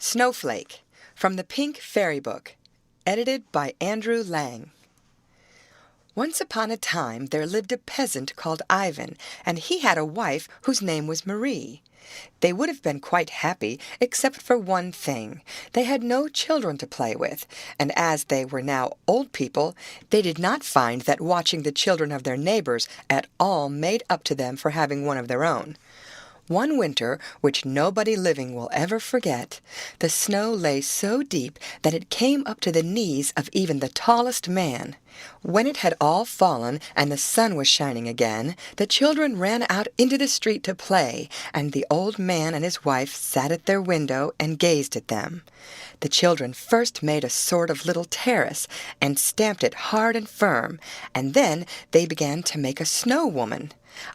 Snowflake, from the Pink Fairy Book, edited by Andrew Lang. Once upon a time there lived a peasant called Ivan, and he had a wife whose name was Marie. They would have been quite happy, except for one thing. They had no children to play with, and as they were now old people, they did not find that watching the children of their neighbors at all made up to them for having one of their own. One winter, which nobody living will ever forget, the snow lay so deep that it came up to the knees of even the tallest man. When it had all fallen and the sun was shining again, the children ran out into the street to play, and the old man and his wife sat at their window and gazed at them. The children first made a sort of little terrace and stamped it hard and firm, and then they began to make a snow woman.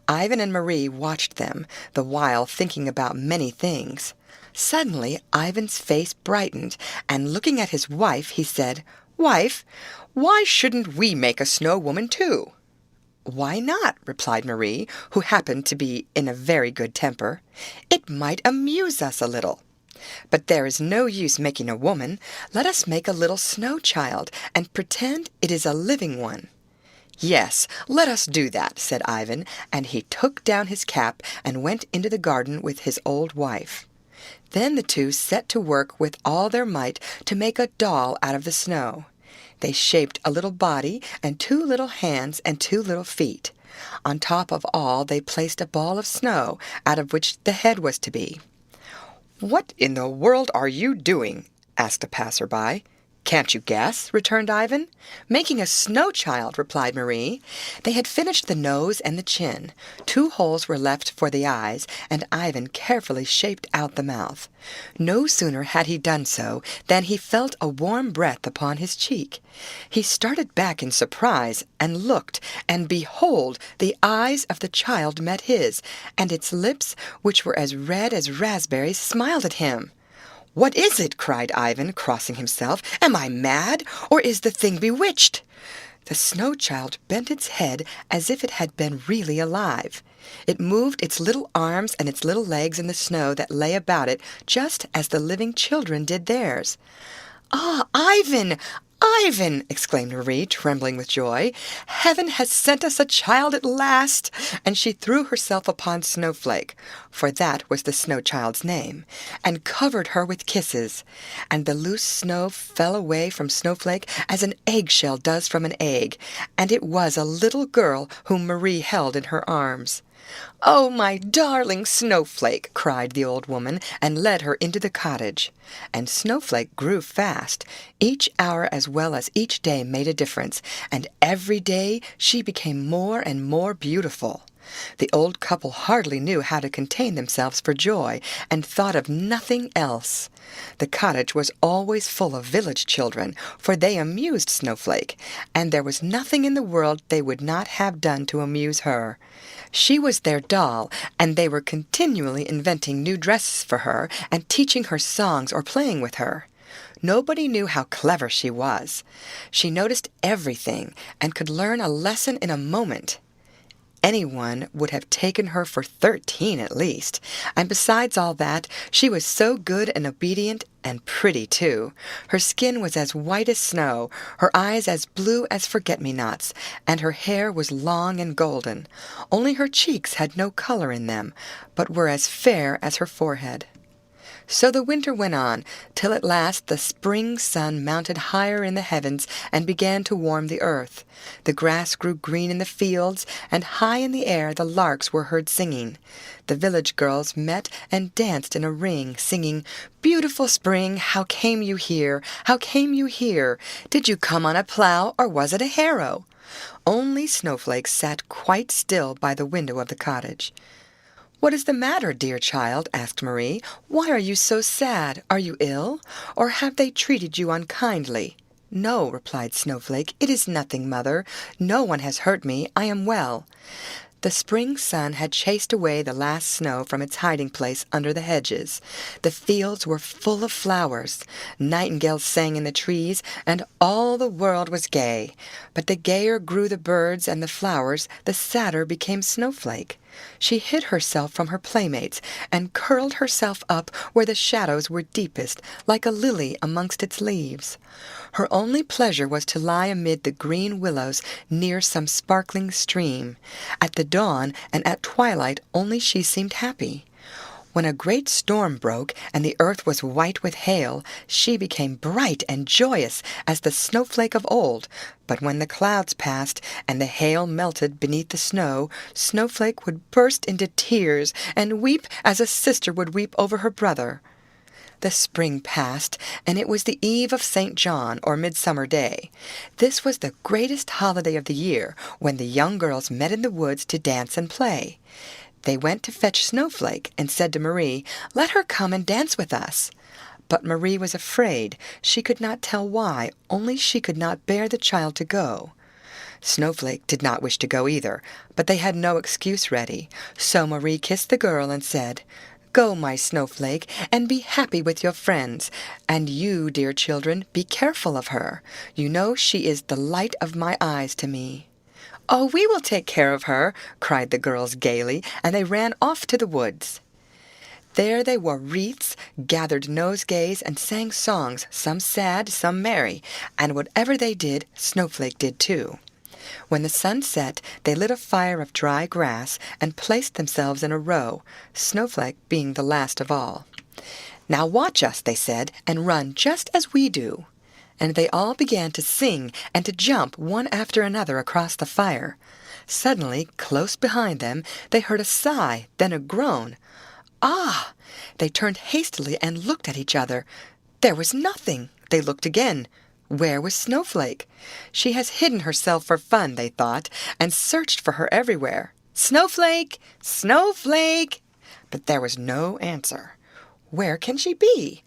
Ivan and Marie watched them, the while thinking about many things. Suddenly Ivan's face brightened, and looking at his wife, he said, "Wife, why shouldn't we make a snow woman too?" "Why not?" replied Marie, who happened to be in a very good temper. "It might amuse us a little. But there is no use making a woman. Let us make a little snow child, and pretend it is a living one." "Yes, let us do that," said Ivan, and he took down his cap and went into the garden with his old wife. Then the two set to work with all their might to make a doll out of the snow. They shaped a little body and 2 little hands and 2 little feet. On top of all they placed a ball of snow, out of which the head was to be. "What in the world are you doing?" asked a passer-by. "Can't you guess?" returned Ivan. "Making a snow child," replied Marie. They had finished the nose and the chin. 2 holes were left for the eyes, and Ivan carefully shaped out the mouth. No sooner had he done so than he felt a warm breath upon his cheek. He started back in surprise and looked, and behold, the eyes of the child met his, and its lips, which were as red as raspberries, smiled at him. "What is it?" cried Ivan, crossing himself. "Am I mad, or is the thing bewitched?" The snow child bent its head as if it had been really alive. It moved its little arms and its little legs in the snow that lay about it, just as the living children did theirs. "Ah, Ivan! Ivan!" exclaimed Marie, trembling with joy. "Heaven has sent us a child at last!" And she threw herself upon Snowflake, for that was the snow child's name, and covered her with kisses. And the loose snow fell away from Snowflake as an eggshell does from an egg, and it was a little girl whom Marie held in her arms. "Oh, my darling Snowflake!" cried the old woman, and led her into the cottage. And Snowflake grew fast. Each hour as well as each day made a difference, and every day she became more and more beautiful. The old couple hardly knew how to contain themselves for joy, and thought of nothing else. The cottage was always full of village children, for they amused Snowflake, and there was nothing in the world they would not have done to amuse her. She was their doll, and they were continually inventing new dresses for her, and teaching her songs or playing with her. Nobody knew how clever she was. She noticed everything, and could learn a lesson in a moment. Anyone would have taken her for 13 at least, and besides all that, she was so good and obedient and pretty too. Her skin was as white as snow, her eyes as blue as forget-me-nots, and her hair was long and golden. Only her cheeks had no color in them, but were as fair as her forehead. So the winter went on, till at last the spring sun mounted higher in the heavens and began to warm the earth. The grass grew green in the fields, and high in the air the larks were heard singing. The village girls met and danced in a ring, singing, "Beautiful spring, how came you here? How came you here? Did you come on a plough, or was it a harrow?" Only Snowflake sat quite still by the window of the cottage. "What is the matter, dear child?" asked Marie. "Why are you so sad? Are you ill? Or have they treated you unkindly?" "No," replied Snowflake. "It is nothing, mother. No one has hurt me. I am well." The spring sun had chased away the last snow from its hiding place under the hedges. The fields were full of flowers. Nightingales sang in the trees, and all the world was gay. But the gayer grew the birds and the flowers, the sadder became Snowflake. She hid herself from her playmates and curled herself up where the shadows were deepest, like a lily amongst its leaves. Her only pleasure was to lie amid the green willows near some sparkling stream. At the dawn and at twilight only she seemed happy. When a great storm broke and the earth was white with hail, she became bright and joyous as the snowflake of old. But when the clouds passed and the hail melted beneath the snow, Snowflake would burst into tears and weep as a sister would weep over her brother. The spring passed, and it was the eve of St. John, or Midsummer Day. This was the greatest holiday of the year, when the young girls met in the woods to dance and play. They went to fetch Snowflake and said to Marie, "Let her come and dance with us." But Marie was afraid. She could not tell why, only she could not bear the child to go. Snowflake did not wish to go either, but they had no excuse ready. So Marie kissed the girl and said, "Go, my Snowflake, and be happy with your friends. And you, dear children, be careful of her. You know she is the light of my eyes to me." "Oh, we will take care of her," cried the girls gaily, and they ran off to the woods. There they wore wreaths, gathered nosegays, and sang songs, some sad, some merry, and whatever they did, Snowflake did too. When the sun set, they lit a fire of dry grass and placed themselves in a row, Snowflake being the last of all. "Now watch us," they said, "and run just as we do." And they all began to sing and to jump one after another across the fire. Suddenly, close behind them, they heard a sigh, then a groan. "Ah!" They turned hastily and looked at each other. There was nothing. They looked again. Where was Snowflake? She has hidden herself for fun, they thought, and searched for her everywhere. "Snowflake! Snowflake!" But there was no answer. Where can she be?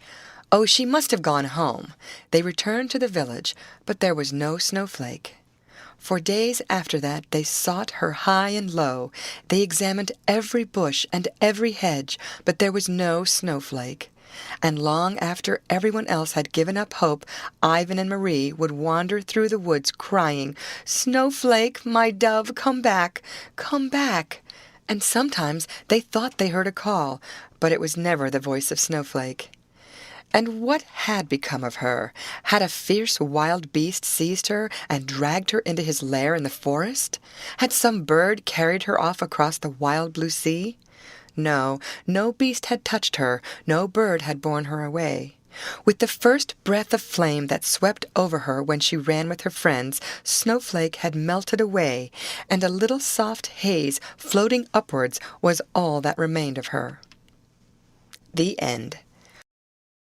Oh, she must have gone home. They returned to the village, but there was no Snowflake. For days after that they sought her high and low. They examined every bush and every hedge, but there was no Snowflake. And long after everyone else had given up hope, Ivan and Marie would wander through the woods crying, "Snowflake, my dove, come back, come back." And sometimes they thought they heard a call, but it was never the voice of Snowflake. And what had become of her? Had a fierce wild beast seized her and dragged her into his lair in the forest? Had some bird carried her off across the wild blue sea? No, no beast had touched her, no bird had borne her away. With the first breath of flame that swept over her when she ran with her friends, Snowflake had melted away, and a little soft haze floating upwards was all that remained of her. The end.